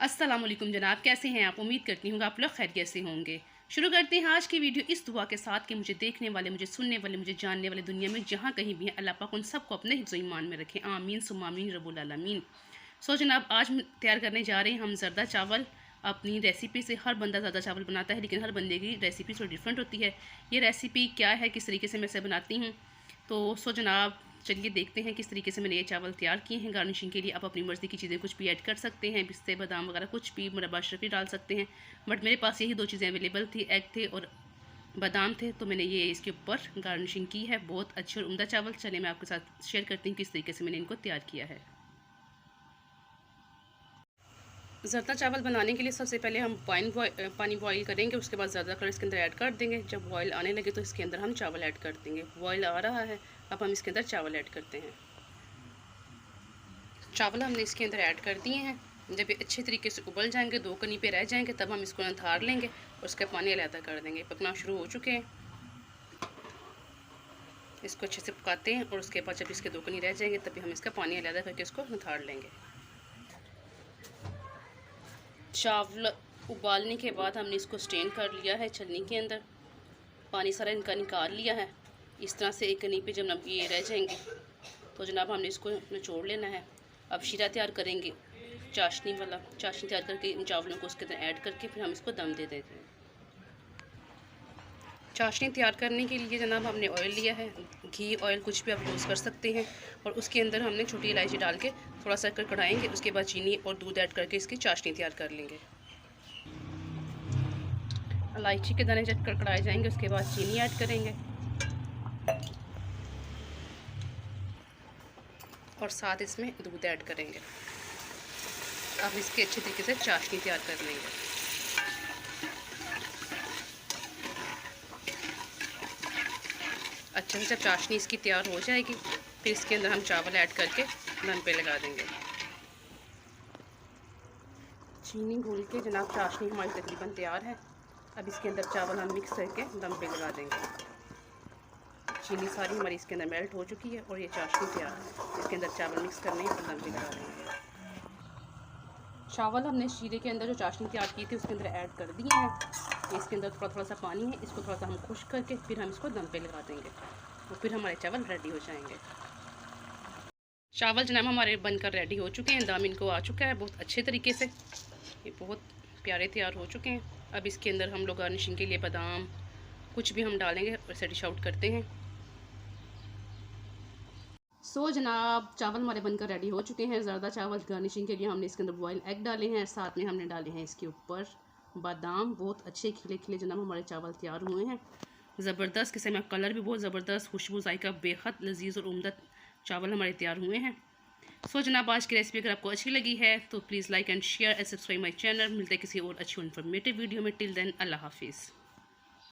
अस्सलाम वालेकुम जनाब, कैसे हैं आप? उम्मीद करती हूँ आप लोग खैरियत से होंगे। शुरू करते हैं आज की वीडियो इस दुआ के साथ कि मुझे देखने वाले, मुझे सुनने वाले, मुझे जानने वाले दुनिया में जहाँ कहीं भी हैं, अल्लाह पाक उन सबको अपने हिफ्ज़ ईमान में रखें। आमीन सुम्मा आमीन रब्बुल आलमीन। सो जनाब, आज हम तैयार करने जा रहे हैं हम ज़रदा चावल। अपनी रेसिपी से हर बंदा ज़रदा चावल बनाता है, लेकिन हर बंदे की रेसिपी थोड़ी डिफरेंट होती है। ये रेसिपी क्या है, किस तरीके से मैं इसे बनाती हूँ, तो सो जनाब चलिए देखते हैं किस तरीके से मैंने ये चावल तैयार किए हैं। गार्निशिंग के लिए आप अपनी मर्ज़ी की चीज़ें कुछ भी ऐड कर सकते हैं, पिस्ते बादाम वगैरह कुछ भी, मुरब्बा शर्फी डाल सकते हैं। बट मेरे पास यही दो चीज़ें अवेलेबल थी, एग थे और बादाम थे, तो मैंने ये इसके ऊपर गार्निशिंग की है। बहुत अच्छे और उम्दा चावल। चलिए मैं आपके साथ शेयर करती हूँ किस तरीके से मैंने इनको तैयार किया है। ज़रदा चावल बनाने के लिए सबसे पहले हम पानी बॉईल करेंगे, उसके बाद ज़रदा कलर इसके अंदर ऐड कर देंगे। जब बॉईल आने लगे तो इसके अंदर हम चावल ऐड कर देंगे। बॉईल आ रहा है, अब हम इसके अंदर चावल ऐड करते हैं। चावल हमने इसके अंदर ऐड कर दिए हैं। जब ये अच्छे तरीके से उबल जाएंगे, दो कनी पे रह जाएंगे, तब हम इसको नथार लेंगे और उसका पानी अलग कर देंगे। पकना शुरू हो चुके हैं, इसको अच्छे से पकाते हैं और उसके बाद जब इसके दो कनी रह जाएंगे तभी हम इसका पानी अलग करके इसको नथार लेंगे। चावल उबालने के बाद हमने इसको स्टेन कर लिया है छलनी के अंदर, पानी सारा इनका निकाल लिया है। इस तरह से एक कनी पे जब ये रह जाएंगे तो जनाब हमने इसको निचोड़ लेना है। अब शीरा तैयार करेंगे, चाशनी वाला। चाशनी तैयार करके इन चावलों को उसके अंदर ऐड करके फिर हम इसको दम दे देते हैं। चाशनी तैयार करने के लिए जनाब हमने ऑयल लिया है, घी ऑयल कुछ भी आप यूज़ कर सकते हैं, और उसके अंदर हमने छोटी इलायची डाल के थोड़ा सा कढ़ाएंगे। उसके बाद चीनी और दूध ऐड करके इसकी चाशनी तैयार कर लेंगे। इलायची के दाने जब कड़कड़ाए जाएंगे उसके बाद चीनी ऐड करेंगे और साथ इसमें दूध ऐड करेंगे। अब इसके अच्छे तरीके से चाशनी तैयार कर लेंगे। अच्छा से जब चाशनी इसकी तैयार हो जाएगी फिर इसके अंदर हम चावल ऐड करके दम पे लगा देंगे। चीनी घोल के जनाब चाशनी हमारी तकरीबन तैयार है। अब इसके अंदर चावल हम मिक्स करके दम पे लगा देंगे। चीनी सारी हमारी इसके अंदर मेल्ट हो चुकी है और ये चाशनी तैयार है। इसके अंदर चावल मिक्स करने और दम पे लगा देंगे। चावल हमने शीरे के अंदर जो चाशनी तैयार की थी उसके अंदर ऐड कर दिए हैं। इसके अंदर थोड़ा थोड़ा सा पानी है, इसको थोड़ा सा हम खुश्क करके फिर हम इसको दम पे लगा देंगे और फिर हमारे चावल रेडी हो जाएंगे। चावल जनाब हमारे बनकर रेडी हो चुके हैं, दम इनको आ चुका है बहुत अच्छे तरीके से। ये बहुत प्यारे तैयार हो चुके हैं। अब इसके अंदर हम लोग गार्निशिंग के लिए बादाम कुछ भी हम डालेंगे और इसे डिश आउट करते हैं। सो जनाब चावल हमारे बनकर रेडी हो चुके हैं। ज़्यादा चावल गार्निशिंग के लिए हमने इसके अंदर बॉयल एग डाले हैं, साथ में हमने डाले हैं इसके ऊपर बादाम। बहुत अच्छे खिले खिले जनाब हमारे चावल तैयार हुए हैं। ज़बरदस्त किस्म का कलर भी बहुत ज़बरदस्त, खुशबू जायका बेहद लजीज़ और उम्दा चावल हमारे तैयार हुए हैं। सो जनाब आज की रेसिपी अगर आपको अच्छी लगी है तो please like and share and subscribe my channel. मिलते हैं किसी और अच्छी इन्फॉर्मेटिव वीडियो में। टिल देन अल्लाह हाफिज़।